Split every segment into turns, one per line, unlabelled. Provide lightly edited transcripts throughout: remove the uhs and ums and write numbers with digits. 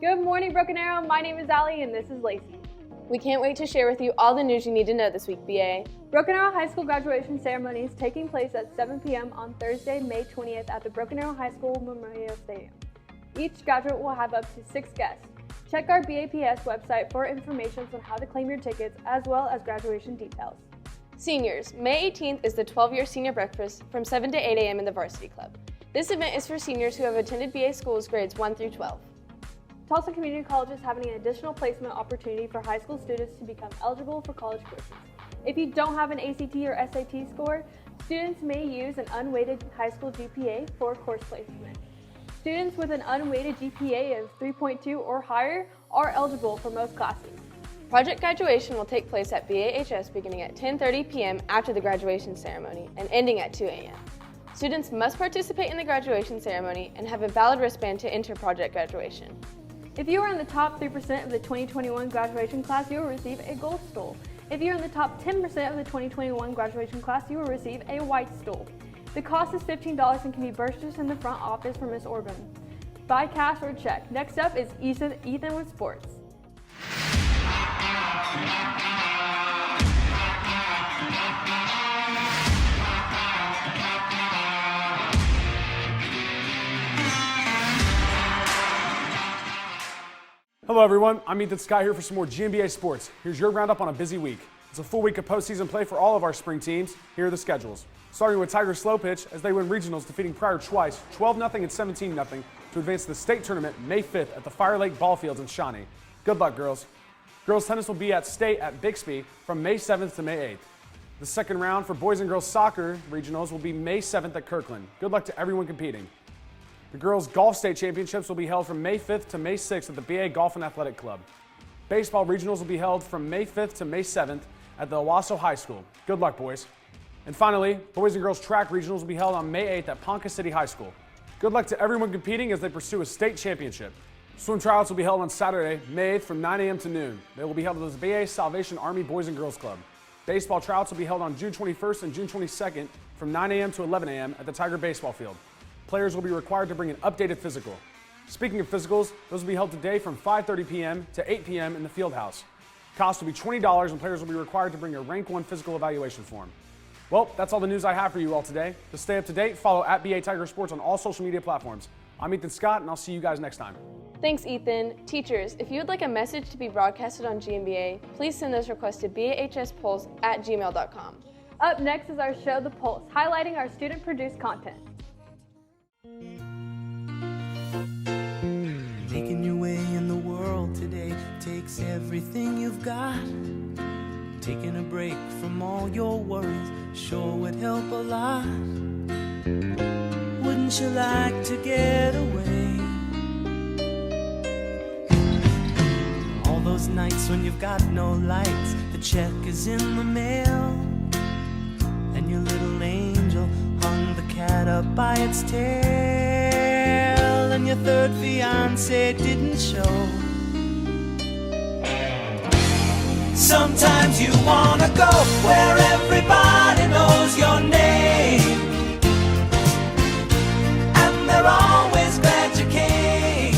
Good morning, Broken Arrow. My name is Allie and this is Lacey.
We can't wait to share with you all the news you need to know this week, BA.
Broken Arrow High School graduation ceremony is taking place at 7 p.m. on Thursday, May 20th at the Broken Arrow High School Memorial Stadium. Each graduate will have up to 6 guests. Check our BAPS website for information on how to claim your tickets as well as graduation details.
Seniors, May 18th is the 12-year senior breakfast from 7 to 8 a.m. in the Varsity Club. This event is for seniors who have attended BA schools grades 1 through 12.
Tulsa Community College is having an additional placement opportunity for high school students to become eligible for college courses. If you don't have an ACT or SAT score, students may use an unweighted high school GPA for course placement. Students with an unweighted GPA of 3.2 or higher are eligible for most classes.
Project graduation will take place at BAHS beginning at 10:30 p.m. after the graduation ceremony and ending at 2 a.m. Students must participate in the graduation ceremony and have a valid wristband to enter project graduation.
If you are in the top 3% of the 2021 graduation class, you will receive a gold stool. If you are in the top 10% of the 2021 graduation class, you will receive a white stool. The cost is $15 and can be purchased in the front office from Ms. Orban. By cash or check. Next up is Ethan with sports.
Hello everyone, I'm Ethan Scott here for some more GMBA sports. Here's your roundup on a busy week. It's a full week of postseason play for all of our spring teams. Here are the schedules. Starting with Tigers slow pitch as they win regionals, defeating Pryor twice, 12-0 and 17-0, to advance to the state tournament May 5th at the Fire Lake Ball Fields in Shawnee. Good luck, girls. Girls tennis will be at state at Bixby from May 7th to May 8th. The second round for boys and girls soccer regionals will be May 7th at Kirkland. Good luck to everyone competing. The girls' golf state championships will be held from May 5th to May 6th at the BA Golf and Athletic Club. Baseball regionals will be held from May 5th to May 7th at the Owasso High School. Good luck, boys. And finally, boys and girls track regionals will be held on May 8th at Ponca City High School. Good luck to everyone competing as they pursue a state championship. Swim tryouts will be held on Saturday, May 8th from 9 a.m. to noon. They will be held at the BA Salvation Army Boys and Girls Club. Baseball tryouts will be held on June 21st and June 22nd from 9 a.m. to 11 a.m. at the Tiger Baseball Field. Players will be required to bring an updated physical. Speaking of physicals, those will be held today from 5:30 p.m. to 8 p.m. in the field house. Cost will be $20 and players will be required to bring a Rank 1 physical evaluation form. Well, that's all the news I have for you all today. To stay up to date, follow @BA Tiger Sports on all social media platforms. I'm Ethan Scott and I'll see you guys next time.
Thanks, Ethan. Teachers, if you would like a message to be broadcasted on GMBA, please send those requests to bahspulse@gmail.com.
Up next is our show, The Pulse, highlighting our student-produced content.
Making your way in the world today takes everything you've got. Taking a break from all your worries sure would help a lot. Wouldn't you like to get away? All those nights when you've got no lights, the check is in the mail, and your little angel hung the cat up by its tail, and your third fiancé didn't show. Sometimes you wanna go where everybody knows your name, and they're always glad you came.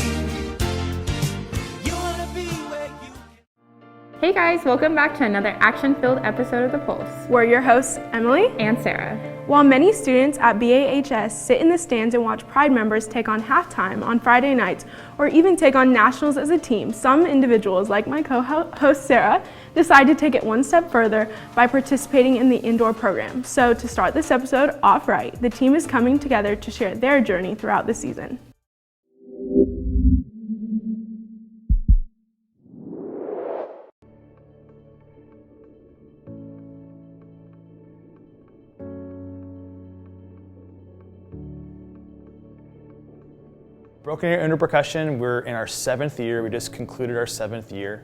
You wanna be where you can.
Hey guys, welcome back to another action-filled episode of The Pulse.
We're your hosts, Emily
And Sarah.
While many students at BAHS sit in the stands and watch Pride members take on halftime on Friday nights or even take on nationals as a team, some individuals, like my co-host Sarah, decide to take it one step further by participating in the indoor program. So to start this episode off right, the team is coming together to share their journey throughout the season.
Broken Arrow Indoor Percussion, we're in our 7th year. We just concluded our 7th year.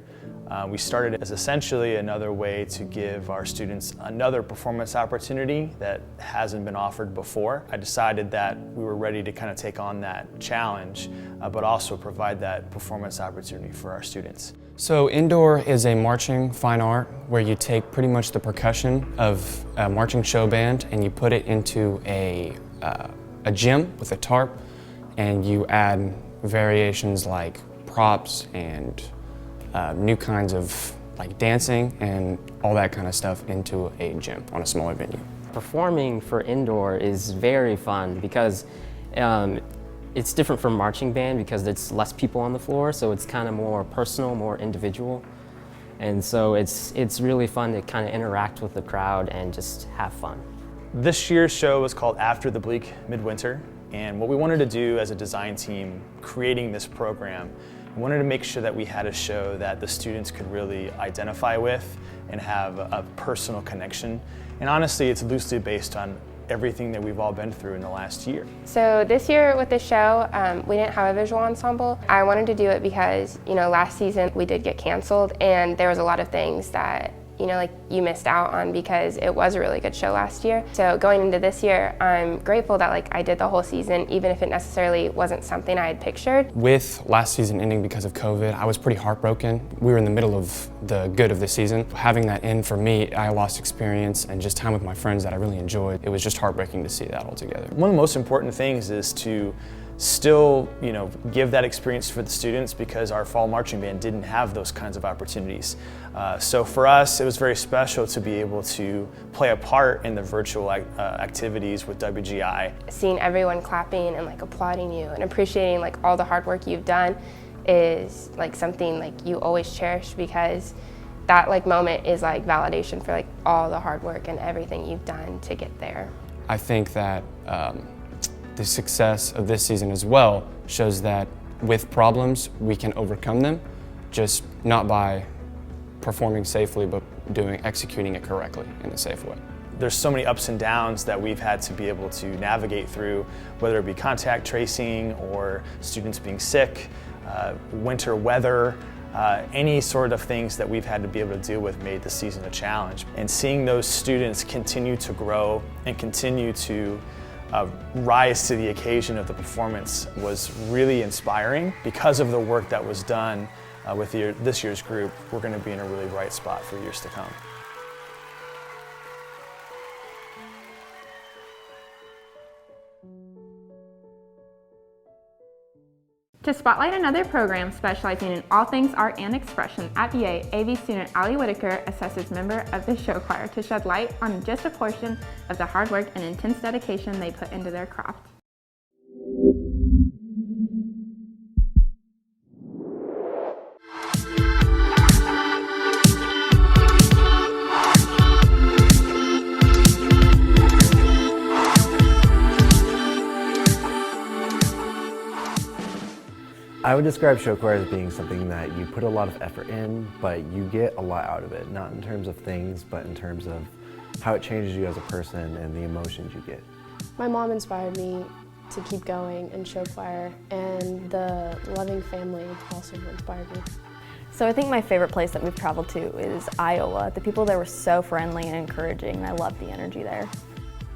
We started as essentially another way to give our students another performance opportunity that hasn't been offered before. I decided that we were ready to kind of take on that challenge, but also provide that performance opportunity for our students.
So indoor is a marching fine art where you take pretty much the percussion of a marching show band and you put it into a gym with a tarp, and you add variations like props and new kinds of like dancing and all that kind of stuff into a gym on a smaller venue.
Performing for indoor is very fun because it's different from marching band because it's less people on the floor, so it's kind of more personal, more individual. And so it's really fun to kind of interact with the crowd and just have fun.
This year's show was called After the Bleak Midwinter, and what we wanted to do as a design team creating this program, we wanted to make sure that we had a show that the students could really identify with and have a personal connection. And honestly, it's loosely based on everything that we've all been through in the last year.
So this year with the show, we didn't have a visual ensemble. I wanted to do it because, last season we did get canceled and there was a lot of things that, like you missed out on because it was a really good show last year. So going into this year, I'm grateful that I did the whole season, even if it necessarily wasn't something I had pictured.
With last season ending because of COVID, I was pretty heartbroken. We were in the middle of the good of the season. Having that end for me, I lost experience and just time with my friends that I really enjoyed. It was just heartbreaking to see that all together.
One of the most important things is to still, give that experience for the students because our fall marching band didn't have those kinds of opportunities. So for us, it was very special to be able to play a part in the virtual activities with WGI.
Seeing everyone clapping and applauding you and appreciating all the hard work you've done is something you always cherish because that moment is validation for all the hard work and everything you've done to get there.
I think that the success of this season as well shows that with problems, we can overcome them, just not by performing safely, but executing it correctly in a safe way.
There's so many ups and downs that we've had to be able to navigate through, whether it be contact tracing or students being sick, winter weather, any sort of things that we've had to be able to deal with made the season a challenge. And seeing those students continue to grow and continue to rise to the occasion of the performance was really inspiring. Because of the work that was done with this year's group, we're going to be in a really bright spot for years to come.
To spotlight another program specializing in all things art and expression at BA, AV student Allie Whitaker assesses member of the show choir to shed light on just a portion of the hard work and intense dedication they put into their craft.
I would describe show choir as being something that you put a lot of effort in, but you get a lot out of it, not in terms of things, but in terms of how it changes you as a person and the emotions you get.
My mom inspired me to keep going in show choir, and the loving family also inspired me.
So I think my favorite place that we've traveled to is Iowa. The people there were so friendly and encouraging, and I loved the energy there.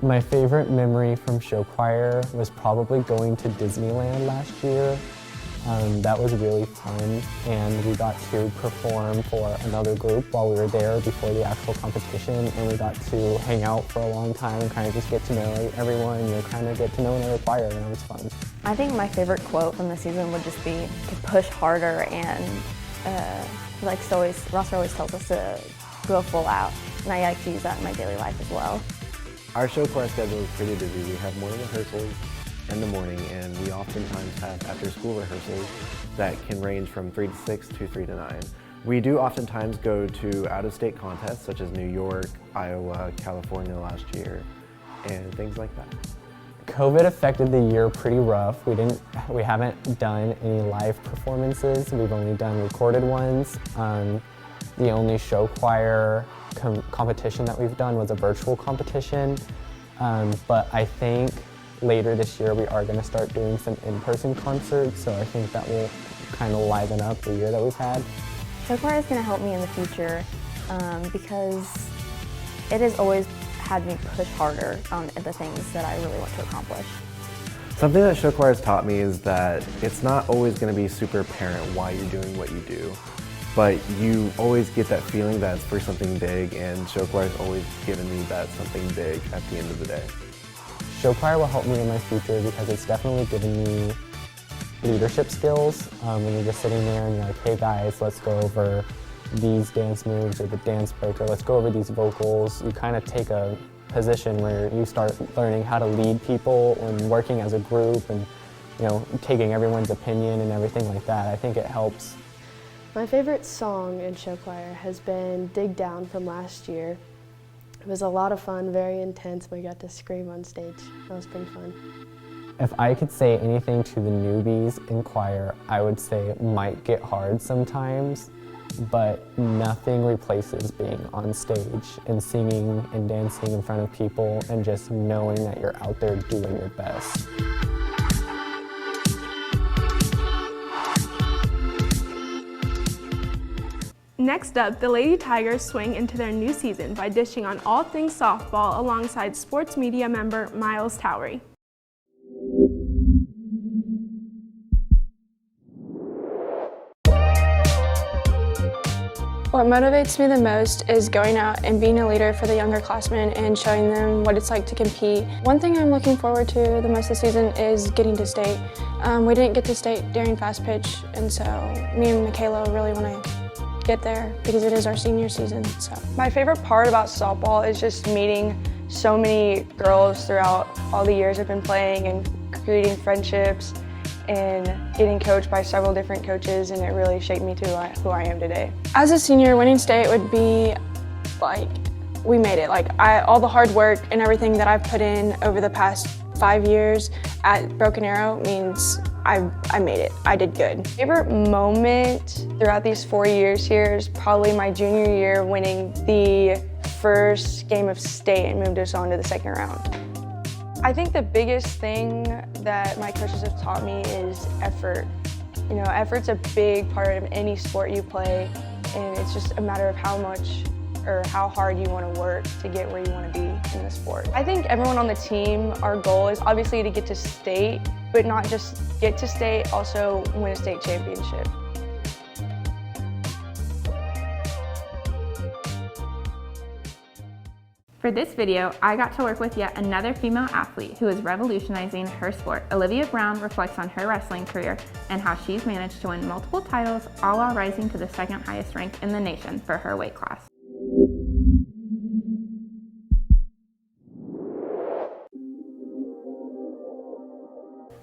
My favorite memory from show choir was probably going to Disneyland last year. That was really fun, and we got to perform for another group while we were there before the actual competition, and we got to hang out for a long time and kind of just get to know everyone, kind of get to know another choir, and it was fun.
I think my favorite quote from the season would just be to push harder, and Ross always tells us to go full out, and I like to use that in my daily life as well.
Our show choir schedule is pretty busy. We have morning rehearsals in the morning, and we oftentimes have after-school rehearsals that can range from 3 to 6 to 3 to 9. We do oftentimes go to out-of-state contests such as New York, Iowa, California last year, and things like that.
COVID affected the year pretty rough. We haven't done any live performances. We've only done recorded ones. The only show choir competition that we've done was a virtual competition, but I think later this year we are going to start doing some in-person concerts, so I think that will kind of liven up the year that we've had.
Show choir is going to help me in the future because it has always had me push harder on the things that I really want to accomplish.
Something that show choir has taught me is that it's not always going to be super apparent why you're doing what you do, but you always get that feeling that it's for something big, and show choir has always given me that something big at the end of the day.
Show choir will help me in my future because it's definitely given me leadership skills when you're just sitting there and you're like, hey guys, let's go over these dance moves or the dance break, or let's go over these vocals. You kind of take a position where you start learning how to lead people and working as a group and, you know, taking everyone's opinion and everything like that. I think it helps.
My favorite song in show choir has been Dig Down from last year. It was a lot of fun, very intense. We got to scream on stage. That was pretty fun.
If I could say anything to the newbies in choir, I would say it might get hard sometimes, but nothing replaces being on stage and singing and dancing in front of people and just knowing that you're out there doing your best.
Next up, the Lady Tigers swing into their new season by dishing on all things softball alongside sports media member Miles Towery.
What motivates me the most is going out and being a leader for the younger classmen and showing them what it's like to compete. One thing I'm looking forward to the most this season is getting to state. We didn't get to state during fast pitch, and so me and Michaela really want to get there because it is our senior season. So my favorite part about softball is just meeting so many girls throughout all the years I've been playing and creating friendships and getting coached by several different coaches, and it really shaped me to who I am today. As a senior, winning state would be like, we made it. Like all the hard work and everything that I've put in over the past 5 years at Broken Arrow means I made it. I did good. Favorite moment throughout these 4 years here is probably my junior year winning the first game of state and moved us on to the second round. I think the biggest thing that my coaches have taught me is effort. You know, effort's a big part of any sport you play, and it's just a matter of how much or how hard you want to work to get where you want to be in the sport. I think everyone on the team, our goal is obviously to get to state, but not just get to state, also win a state championship.
For this video, I got to work with yet another female athlete who is revolutionizing her sport. Olivia Brown reflects on her wrestling career and how she's managed to win multiple titles, all while rising to the second highest rank in the nation for her weight class.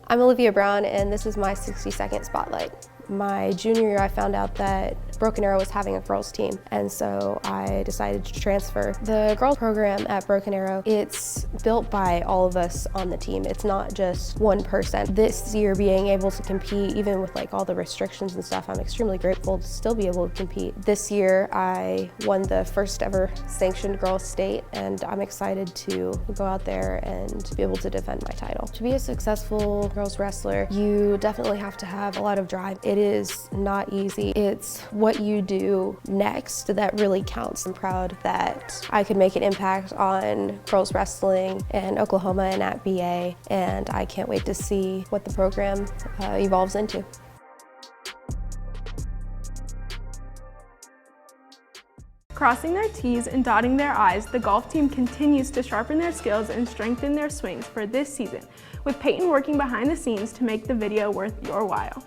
I'm Olivia Brown, and this is my 60-second spotlight. My junior year, I found out that Broken Arrow was having a girls team, and so I decided to transfer. The girls program at Broken Arrow, it's built by all of us on the team. It's not just one person. This year, being able to compete, even with like all the restrictions and stuff, I'm extremely grateful to still be able to compete. This year, I won the first ever sanctioned girls state, and I'm excited to go out there and be able to defend my title. To be a successful girls wrestler, you definitely have to have a lot of drive. It is not easy. It's what you do next that really counts. I'm proud that I could make an impact on girls wrestling in Oklahoma and at BA, and I can't wait to see what the program evolves into.
Crossing their T's and dotting their I's, the golf team continues to sharpen their skills and strengthen their swings for this season, with Peyton working behind the scenes to make the video worth your while.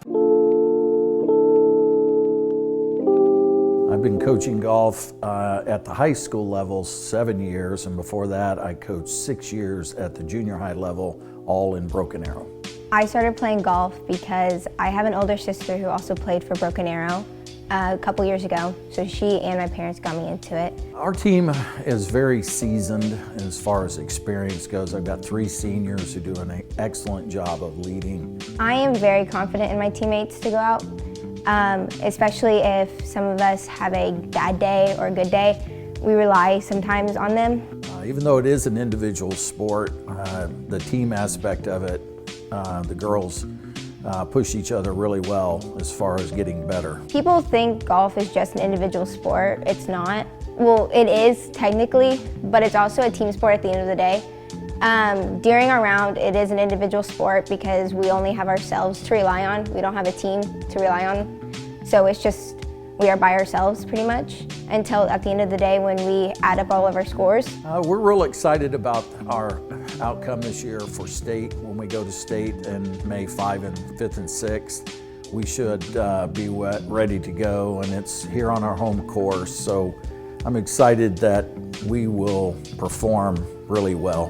I've been coaching golf at the high school level 7 years, and before that I coached 6 years at the junior high level, all in Broken Arrow.
I started playing golf because I have an older sister who also played for Broken Arrow a couple years ago, so she and my parents got me into it.
Our team is very seasoned as far as experience goes. I've got 3 seniors who do an excellent job of leading.
I am very confident in my teammates to go out, especially if some of us have a bad day or a good day. We rely sometimes on them.
Even though it is an individual sport, the team aspect of it, the girls push each other really well as far as getting better.
People think golf is just an individual sport. It's not. Well, it is technically, but it's also a team sport at the end of the day. During our round, it is an individual sport because we only have ourselves to rely on. We don't have a team to rely on. So it's just, we are by ourselves pretty much until at the end of the day when we add up all of our scores.
We're real excited about our outcome this year for state. When we go to state in May 5 and 5th and 6th, we should be ready to go, and it's here on our home course. So I'm excited that we will perform really well.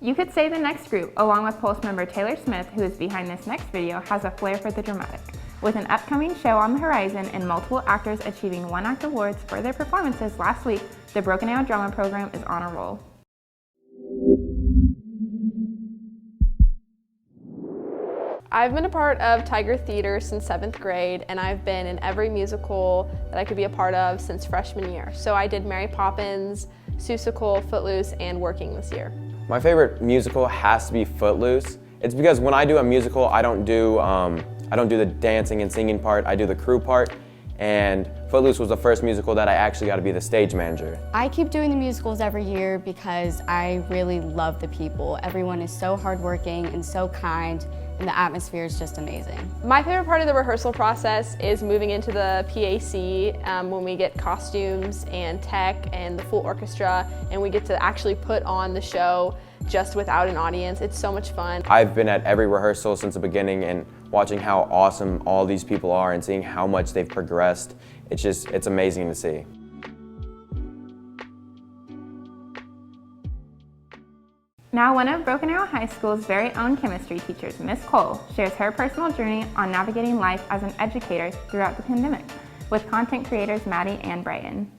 You could say the next group, along with Pulse member Taylor Smith, who is behind this next video, has a flair for the dramatic. With an upcoming show on the horizon and multiple actors achieving one act awards for their performances last week, the Broken Arrow Drama program is on a roll.
I've been a part of Tiger Theater since 7th grade, and I've been in every musical that I could be a part of since freshman year. So I did Mary Poppins, Seussical, Footloose, and Working this year.
My favorite musical has to be Footloose. It's because when I do a musical, I don't do the dancing and singing part, I do the crew part. And Footloose was the first musical that I actually got to be the stage manager.
I keep doing the musicals every year because I really love the people. Everyone is so hardworking and so kind, and the atmosphere is just amazing.
My favorite part of the rehearsal process is moving into the PAC when we get costumes and tech and the full orchestra, and we get to actually put on the show just without an audience. It's so much fun.
I've been at every rehearsal since the beginning, and watching how awesome all these people are and seeing how much they've progressed, it's amazing to see.
Now one of Broken Arrow High School's very own chemistry teachers, Miss Cole, shares her personal journey on navigating life as an educator throughout the pandemic with content creators Maddie and Brian.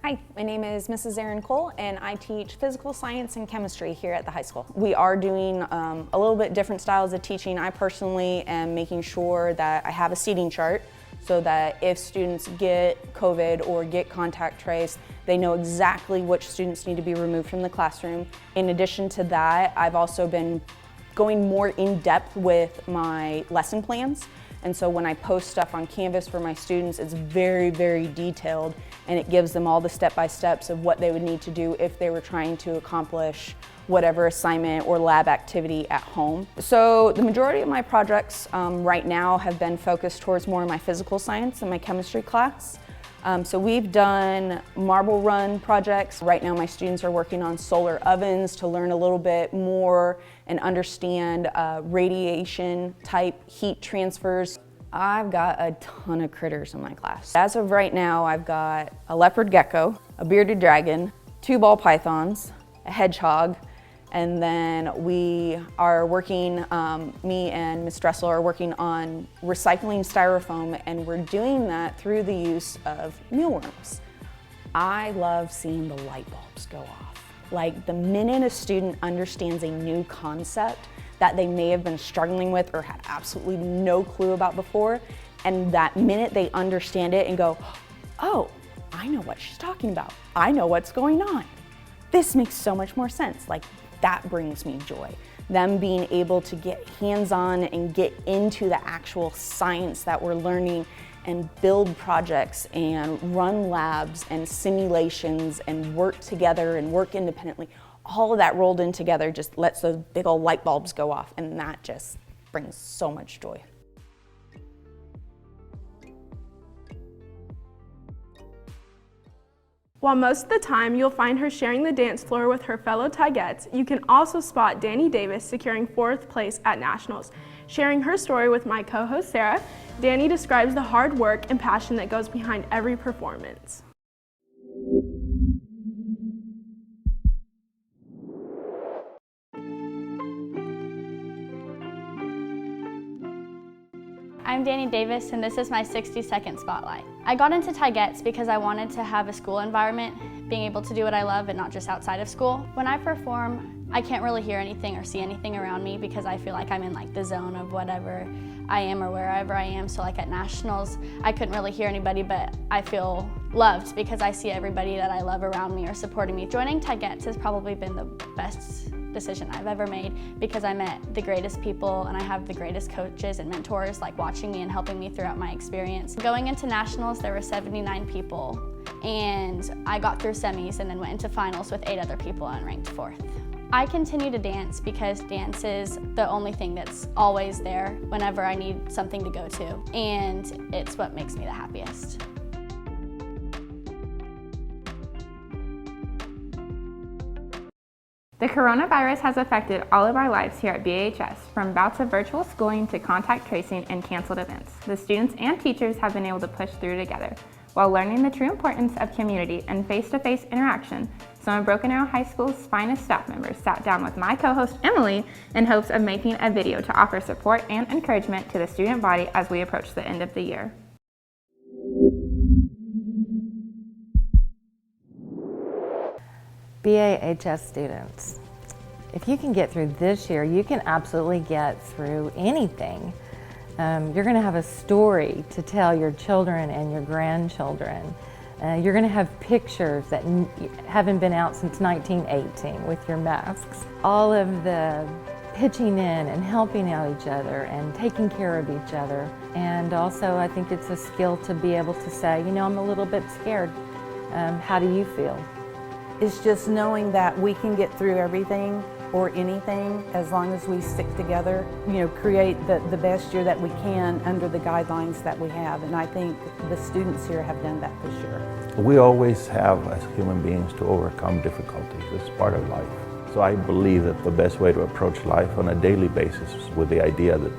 Hi, my name is Mrs. Erin Cole, and I teach physical science and chemistry here at the high school. We are doing a little bit different styles of teaching. I personally am making sure that I have a seating chart so that if students get COVID or get contact traced, they know exactly which students need to be removed from the classroom. In addition to that, I've also been going more in depth with my lesson plans. And so when I post stuff on Canvas for my students, it's very, very detailed, and it gives them all the step-by-steps of what they would need to do if they were trying to accomplish whatever assignment or lab activity at home. So the majority of my projects right now have been focused towards more of my physical science and my chemistry class. So we've done marble run projects. Right now my students are working on solar ovens to learn a little bit more and understand radiation type heat transfers. I've got a ton of critters in my class. As of right now, I've got a leopard gecko, a bearded dragon, 2 ball pythons, a hedgehog, and then we are working, me and Ms. Dressel are working on recycling styrofoam, and we're doing that through the use of mealworms. I love seeing the light bulbs go off. Like the minute a student understands a new concept that they may have been struggling with or had absolutely no clue about before, and that minute they understand it and go, oh, I know what she's talking about. I know what's going on. This makes so much more sense. Like, that brings me joy. Them being able to get hands-on and get into the actual science that we're learning and build projects and run labs and simulations and work together and work independently. All of that rolled in together just lets those big old light bulbs go off, and that just brings so much joy.
While most of the time you'll find her sharing the dance floor with her fellow Tigettes, you can also spot Danny Davis securing 4th place at Nationals. Sharing her story with my co-host Sarah, Danny describes the hard work and passion that goes behind every performance.
I'm Danny Davis, and this is my 60-second spotlight. I got into Tigettes because I wanted to have a school environment, being able to do what I love and not just outside of school. When I perform, I can't really hear anything or see anything around me because I feel like I'm in like the zone of whatever I am or wherever I am. So like at Nationals, I couldn't really hear anybody, but I feel loved because I see everybody that I love around me or supporting me. Joining Tigettes has probably been the best decision I've ever made because I met the greatest people and I have the greatest coaches and mentors like watching me and helping me throughout my experience. Going into nationals, there were 79 people and I got through semis and then went into finals with 8 other people and ranked 4th. I continue to dance because dance is the only thing that's always there whenever I need something to go to, and it's what makes me the happiest.
The coronavirus has affected all of our lives here at BAHS, from bouts of virtual schooling to contact tracing and canceled events. The students and teachers have been able to push through together. While learning the true importance of community and face-to-face interaction, some of Broken Arrow High School's finest staff members sat down with my co-host Emily in hopes of making a video to offer support and encouragement to the student body as we approach the end of the year.
BAHS students, if you can get through this year, you can absolutely get through anything. You're going to have a story to tell your children and your grandchildren. You're going to have pictures that haven't been out since 1918 with your masks. All of the pitching in and helping out each other and taking care of each other. And also I think it's a skill to be able to say, you know, I'm a little bit scared. How do you feel?
It's just knowing that we can get through everything or anything as long as we stick together, you know, create the best year that we can under the guidelines that we have. And I think the students here have done that this year.
We always have, as human beings, to overcome difficulties. It's part of life. So I believe that the best way to approach life on a daily basis is with the idea that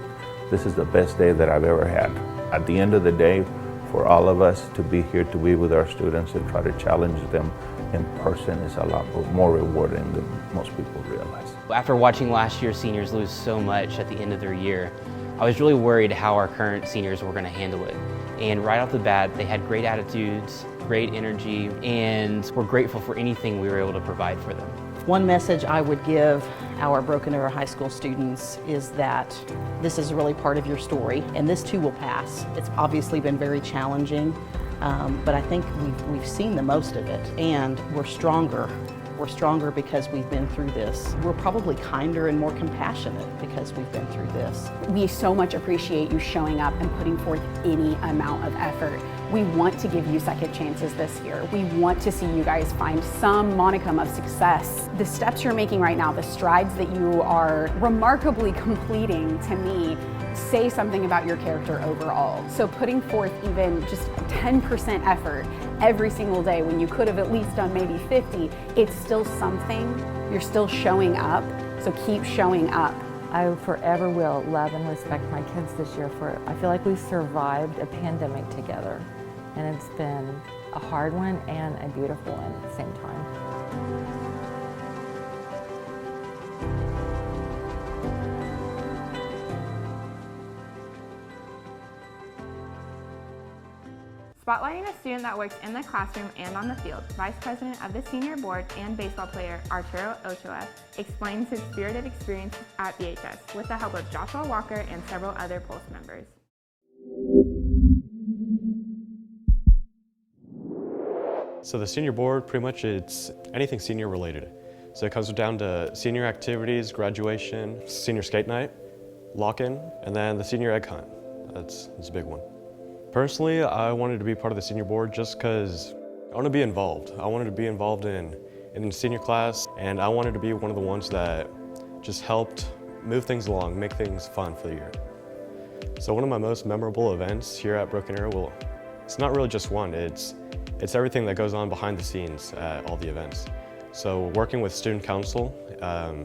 this is the best day that I've ever had. At the end of the day, for all of us to be here to be with our students and try to challenge them in person is a lot more rewarding than most people realize.
After watching last year's seniors lose so much at the end of their year, I was really worried how our current seniors were going to handle it. And right off the bat, they had great attitudes, great energy, and we're grateful for anything we were able to provide for them.
One message I would give our Broken Arrow High School students is that this is really part of your story, and this too will pass. It's obviously been very challenging, but I think we've seen the most of it, and we're stronger. We're stronger because we've been through this. We're probably kinder and more compassionate because we've been through this.
We so much appreciate you showing up and putting forth any amount of effort. We want to give you second chances this year. We want to see you guys find some modicum of success. The steps you're making right now, the strides that you are remarkably completing, to me, say something about your character overall. So putting forth even just 10% effort every single day when you could have at least done maybe 50, it's still something. You're still showing up, so keep showing up.
I forever will love and respect my kids this year I feel like we survived a pandemic together, and it's been a hard one and a beautiful one at the same time.
Spotlighting a student that works in the classroom and on the field, Vice President of the Senior Board and baseball player Arturo Ochoa explains his spirited experience at BHS with the help of Joshua Walker and several other Pulse members.
So the Senior Board, pretty much it's anything senior related. So it comes down to senior activities, graduation, senior skate night, lock-in, and then the senior egg hunt. That's a big one. Personally, I wanted to be part of the Senior Board just because I want to be involved. I wanted to be involved in the senior class, and I wanted to be one of the ones that just helped move things along, make things fun for the year. So one of my most memorable events here at Broken Arrow, well, it's not really just one, it's everything that goes on behind the scenes at all the events. So working with student council,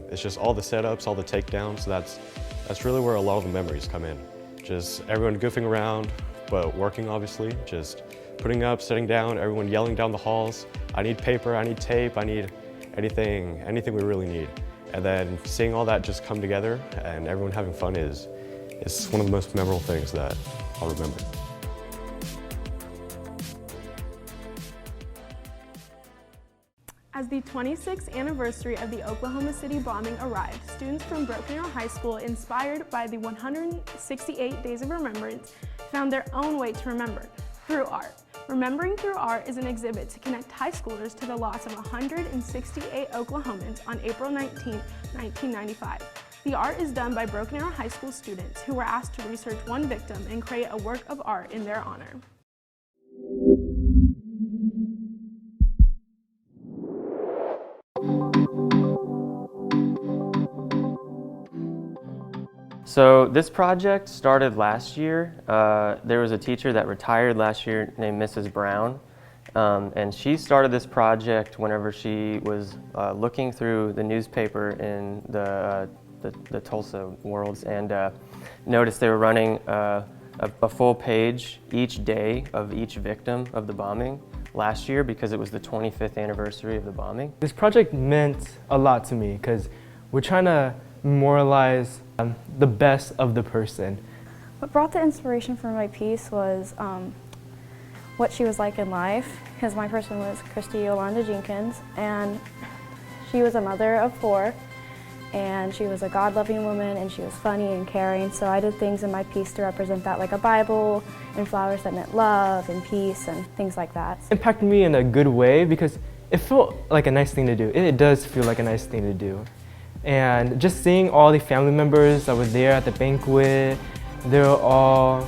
it's just all the setups, all the takedowns, so that's really where a lot of the memories come in. Just everyone goofing around, but working obviously, just putting up, sitting down, everyone yelling down the halls, I need paper, I need tape, I need anything we really need. And then seeing all that just come together and everyone having fun is one of the most memorable things that I'll remember.
As the 26th anniversary of the Oklahoma City bombing arrived, students from Broken Arrow High School, inspired by the 168 Days of Remembrance, found their own way to remember through art. Remembering Through Art is an exhibit to connect high schoolers to the loss of 168 Oklahomans on April 19, 1995. The art is done by Broken Arrow High School students who were asked to research one victim and create a work of art in their honor.
So this project started last year. There was a teacher that retired last year named Mrs. Brown, and she started this project whenever she was looking through the newspaper in the Tulsa Worlds and noticed they were running a full page each day of each victim of the bombing last year because it was the 25th anniversary of the bombing.
This project meant a lot to me because we're trying to memorialize the best of the person.
What brought the inspiration for my piece was what she was like in life, because my person was Christy Yolanda Jenkins, and she was a mother of 4, and she was a God-loving woman, and she was funny and caring, so I did things in my piece to represent that, like a Bible and flowers that meant love and peace and things like that.
It impacted me in a good way because it felt like a nice thing to do. It does feel like a nice thing to do. And just seeing all the family members that were there at the banquet, they were all,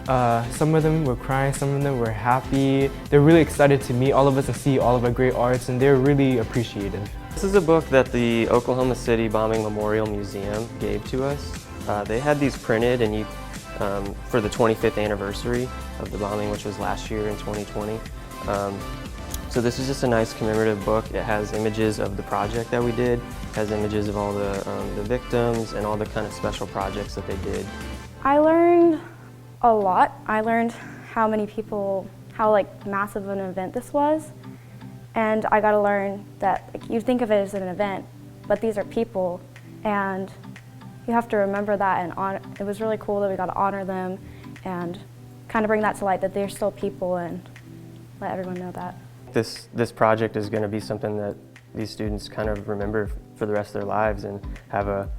some of them were crying, some of them were happy. They're really excited to meet all of us and see all of our great arts, and they're really appreciative.
This is a book that the Oklahoma City Bombing Memorial Museum gave to us. They had these printed and for the 25th anniversary of the bombing, which was last year in 2020. So this is just a nice commemorative book. It has images of the project that we did. It has images of all the victims and all the kind of special projects that they did.
I learned a lot. I learned how many people, how massive an event this was. And I got to learn that you think of it as an event, but these are people, and you have to remember that and honor. It was really cool that we got to honor them and kind of bring that to light, that they're still people, and let everyone know that.
This project is going to be something that these students kind of remember for the rest of their lives and have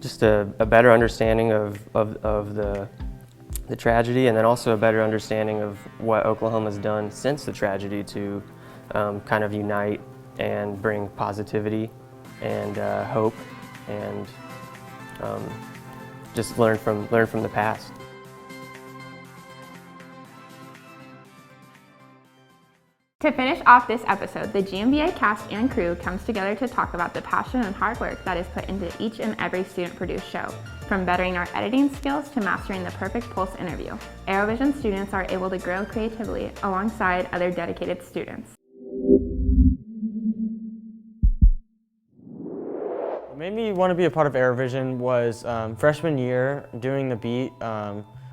just a better understanding of the tragedy, and then also a better understanding of what Oklahoma's done since the tragedy to kind of unite and bring positivity and hope and just learn from the past.
To finish off this episode, the GMBA cast and crew comes together to talk about the passion and hard work that is put into each and every student-produced show, from bettering our editing skills to mastering the perfect pulse interview. Aerovision students are able to grow creatively alongside other dedicated students.
What made me want to be a part of Aerovision was freshman year doing the beat.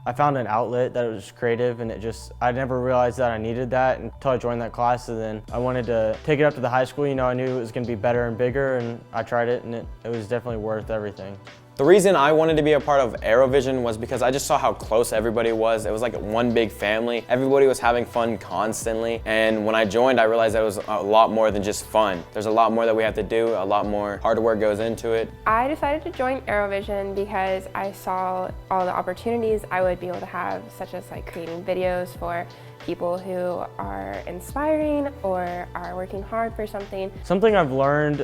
I found an outlet that was creative, and I never realized that I needed that until I joined that class, and then I wanted to take it up to the high school. You know, I knew it was going to be better and bigger, and I tried it, and it was definitely worth everything.
The reason I wanted to be a part of ArrowVision was because I just saw how close everybody was. It was like one big family. Everybody was having fun constantly, and when I joined, I realized that it was a lot more than just fun. There's a lot more that we have to do, a lot more hard work goes into it.
I decided to join ArrowVision because I saw all the opportunities I would be able to have, such as creating videos for people who are inspiring or are working hard for something.
Something I've learned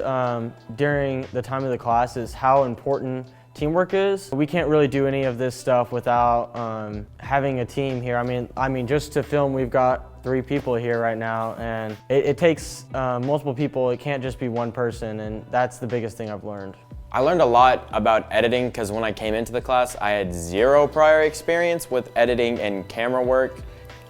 during the time of the class is how important teamwork is. We can't really do any of this stuff without having a team here. I mean, just to film, we've got 3 people here right now, and it takes multiple people. It can't just be one person, and that's the biggest thing I've learned.
I learned a lot about editing because when I came into the class, I had 0 prior experience with editing and camera work.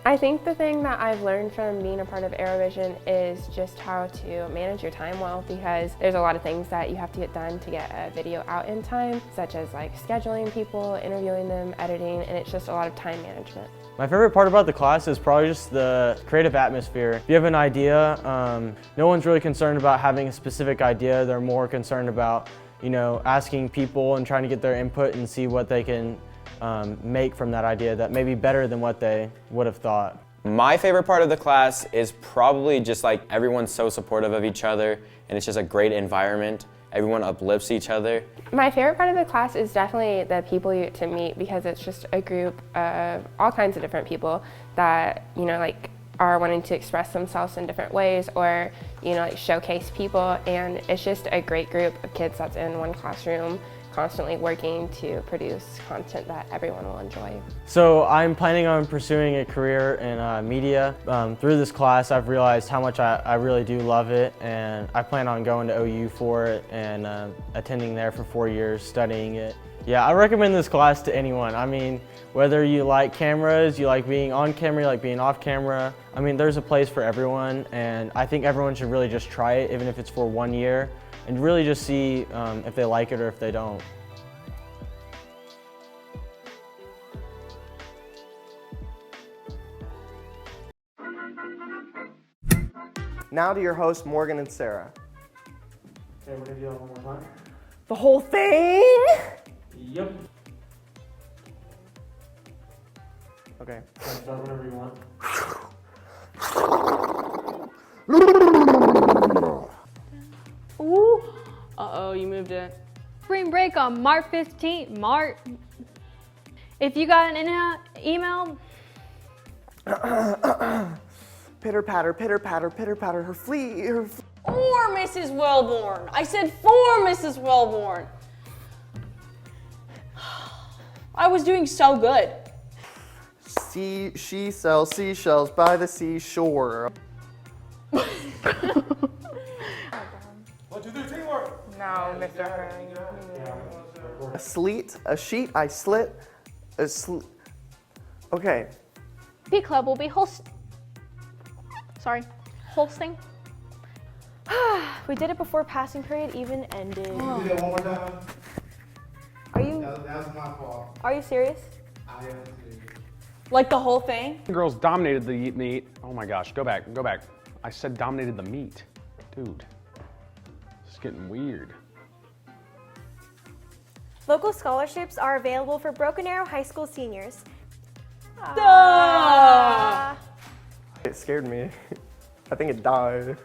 I think the thing that I've learned from being a part of ArrowVision is just how to manage your time well, because there's a lot of things that you have to get done to get a video out in time, such as scheduling people, interviewing them, editing, and it's just a lot of time management.
My favorite part about the class is probably just the creative atmosphere. If you have an idea, no one's really concerned about having a specific idea. They're more concerned about, asking people and trying to get their input and see what they can make from that idea that may be better than what they would have thought.
My favorite part of the class is probably just everyone's so supportive of each other, and it's just a great environment. Everyone uplifts each other.
My favorite part of the class is definitely the people you get to meet, because it's just a group of all kinds of different people that, are wanting to express themselves in different ways or, you know, like showcase people. And it's just a great group of kids that's in one classroom, constantly working to produce content that everyone will enjoy.
So I'm planning on pursuing a career in media. Through this class, I've realized how much I really do love it, and I plan on going to OU for it and attending there for 4 years, studying it. Yeah, I recommend this class to anyone. I mean, whether you like cameras, you like being on camera, you like being off camera, I mean, there's a place for everyone, and I think everyone should really just try it, even if it's for 1 year, and really just see if they like it or if they don't.
Now to your hosts, Morgan and Sarah.
Okay, we're gonna do that one more time.
The whole thing?
Yep.
Okay.
Start whenever you want.
Ooh. Uh-oh, you moved it. Spring break on March 15th. If you got an email.
Pitter patter, pitter patter, pitter patter, her flea.
For Mrs. Wellborn. I said for Mrs. Wellborn. I was doing so good.
She sells seashells by the seashore.
1, 2, 3, teamwork.
No, Mr. Hurley.
A sleet, a sheet, I slit, okay.
B Club will be hosting.
We did it before passing period even ended.
Can you do that one more time?
Are you?
That was my fault.
Are you serious?
I am serious.
Like the whole thing?
Girls dominated the meat. Oh my gosh, go back. I said dominated the meat. Dude, it's getting weird.
Local scholarships are available for Broken Arrow High School seniors.
It scared me. I think it died.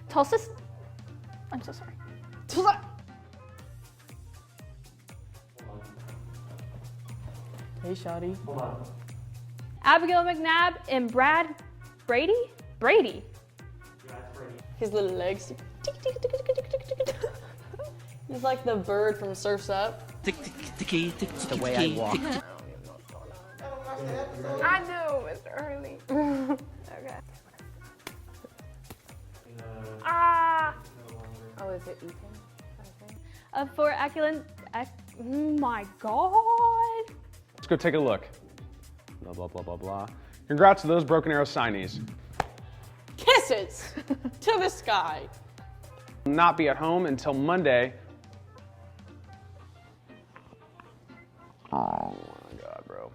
Tulsa. I'm so sorry.
Hey, Shotty.
Hold on.
Abigail McNabb and Brad Brady? Brady.
His little legs. He's like the bird from Surf's Up.
The way I walk.
I know, Mr. Hurley. Okay.
Oh, is it Ethan?
For Aculan. Oh my God.
Let's go take a look. Blah, blah, blah, blah, blah. Congrats to those Broken Arrow signees.
Kisses to the sky.
Not be at home until Monday. Oh my God, bro.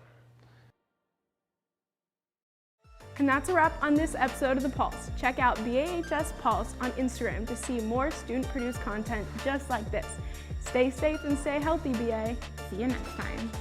And that's a wrap on this episode of The Pulse. Check out BAHS Pulse on Instagram to see more student-produced content just like this. Stay safe and stay healthy, BA.
See you next time.